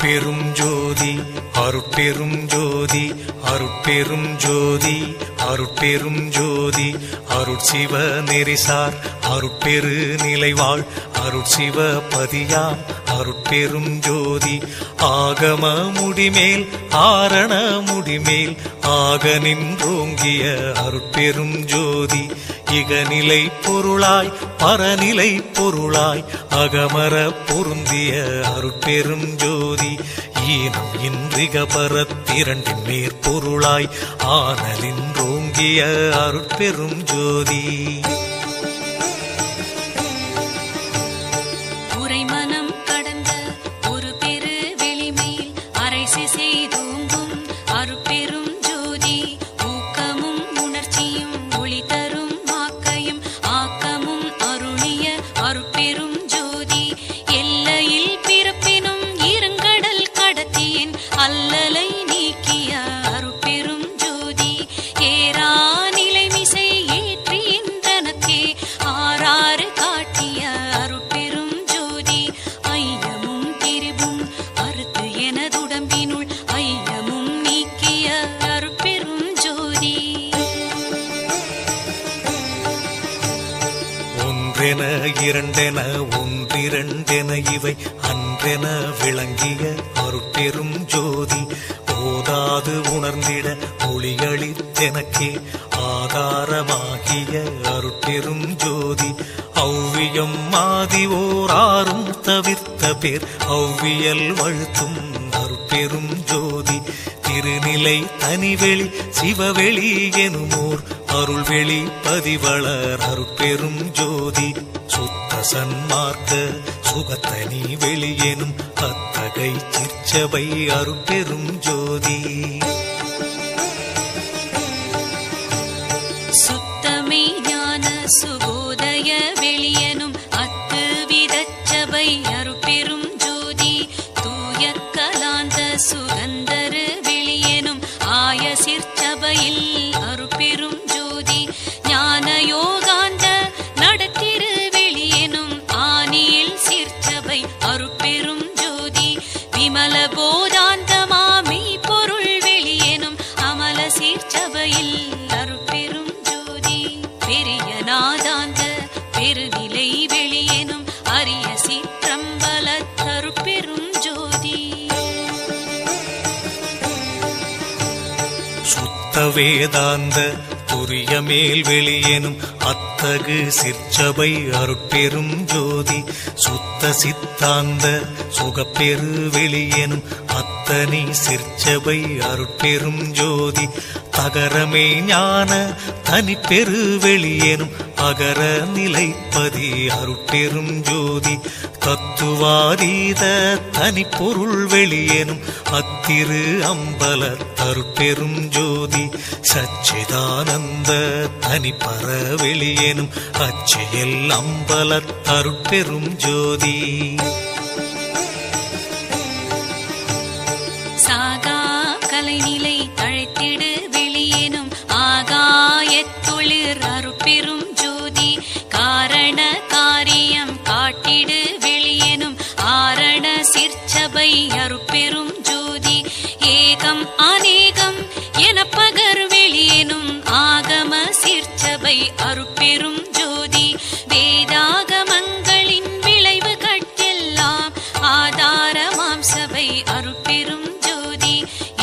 அருட்பெரும் ஜோதி அருட்பெரும் ஜோதி அருட்பெரும் ஜோதி அருட்பெரும் ஜோதி அருட்சிவ நெறிசார் அருட்பெரு நிலைவாழ் அருட்சிவ பதியாம் அருட்பெரும் ஜோதி ஆகம முடிமேல் ஆரண முடிமேல் ஆக நின்றோங்கிய அருட்பெரும் ஜோதி இகநிலை பொருளாய் பரநிலை பொருளாய் அகமர பொருந்திய அருட்பெரும் ஜோதி ஈனம் இன்றிக பரத்திரண்டின் மேற்பொருளாய் ஆனலின்றோங்கிய அருட்பெரும் ஜோதி உரைமனம் கடந்த ஒரு பெரு வெளிமேல் அரைசி செய்தோங்கும் அருட்பெரும் ஜோதி ஊக்கமும் உணர்ச்சியும் ஒளி தரும் ஆக்கையும் ஆக்கமும் அருளிய அருட்பெரும் ஜோதி எல்லையில் பிறப்பினும் இருங்கடல் கடத்தியின் அல்லலை நீக்கிய அருட்பெரும் ஜோதி ஏரா நிலைமிசை ஏற்றி என்றனக்கே ஆறாறு காட்டிய அருட்பெரும் ஜோதி ஐயமும் திரிவும் அறுத்து எனதுடம்பினுள் ஐயமும் நீக்கிய அருட்பெரும் ஜோதி ஒன்றென இரண்டென ஒன்றிரண்டென இவை அன்றென விளங்கிய அருட்பெரும் ஜோதி ஓதாது உணர்ந்திட ஒளியளித்தெனக்கே ஆதாரமாகிய அருட்பெரும் ஜோதி ஔவியம் மாதி ஓராறும் தவிர்த்த பேர் ஔவியல் வழுத்தும் அருட்பெரும் ஜோதி திருநிலை தனிவெளி சிவவெளி எனுமோர் அருள்வெளி பதிவளர் அருட்பெரும் ஜோதி சுத்த சன்மார்க்க சுகத்தனி வெளியெனும் அத்தகை சிற்சபை அருட்பெரும் ஜோதி சுத்தமே ஞான சுபோதய வெளியனும் அத்து விதச்சபை அருட்பெரும் ஜோதி தூய கலாந்த சுகந்தரு வெளியனும் ஆய சிற்சபையில் அருட்பெரும் ஜோதி ஞான யோகாந்த நடத்திரு வெளியனும் ஆனியில் சிற்சபை அருட்பெரும் ஜோதி விமல போதாந்தமாமை பொருள் வெளியனும் அமல சிற்சபையில் அருட்பெரும் ஜோதி பெரிய நாதாந்த பெருநிலை வெளியனும் அரிய சிற்றம்பல அருட்பெரும் ஜோதி சுத்த வேதாந்த துரிய மேல் வெளியெனும் அத்தகு சிற்சபை அருட்பெரும் ஜோதி சுத்த சித்தாந்த சுகப்பெரு வெளியெனும் அத்தனி சிற்சபை அருட்பெரும் ஜோதி தகரமே ஞான தனிப்பெரு வெளியெனும் அகர நிலைப்பதி அருட்பெரும் ஜோதி தத்துவாதீத தனிப்பொருள் வெளியெனும் அத்திரு அம்பல அருட்பெரும் ஜோதி சச்சிதானந்த தனிப்பற வெளியெனும் அச்சியல் அம்பல அருட்பெரும் ஜோதி சாகா கலைநிலை தழைத்திடு வெளியேனும் ஆகாயத்தொழிற் அருட்பெரும் ஜோதி காரண காரியம் காட்டிடு வெளியேனும் ஆரண சிற்சபை அருட்பெரும் ஜோதி ஏகம் அநேகம் என பகர் வெளியேனும் ஆகம சிற்சபை அருட்பெரும் ஜோதி வேதாகமங்களின் விளைவு கட்டெல்லாம் ஆதாரமாம் சபை அருட்பெரும் ஜோதி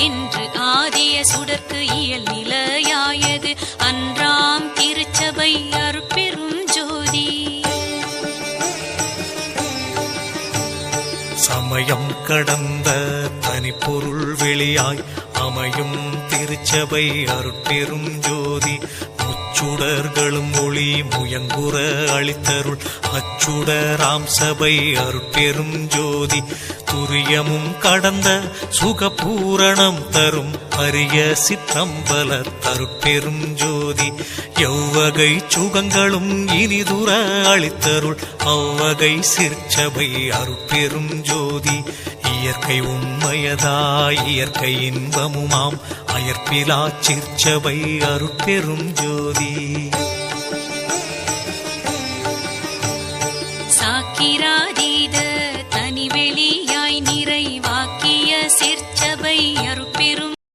என்று ஆதிய சுடர்க்கு இயல் நிலையாயது அன்றாம் திருச்சபை அருட்பெரும் ஜோதி சமயம் கடந்த தனிப்பொருள் வெளியாய் அமையும் திருச்சபை அருட்பெரும் ஜோதி முச்சுடர்களும் ஒளி முயங்குற அளித்தருள் அச்சுடராம் சபை அருட்பெரும் ஜோதி துரியமும் கடந்த சுகபூரணம் தரும் அரிய சிற்றம்பல அருட்பெரும் ஜோதி எவ்வகை சுகங்களும் இனிதுர அளித்தருள் அவ்வகை சிற்சபை அருட்பெரும் ஜோதி இயற்கை உண்மையதாய் இயற்கை இன்பமுமாம் அயற்பிலா சிற்சபை அருட்பெரும் ஜோதி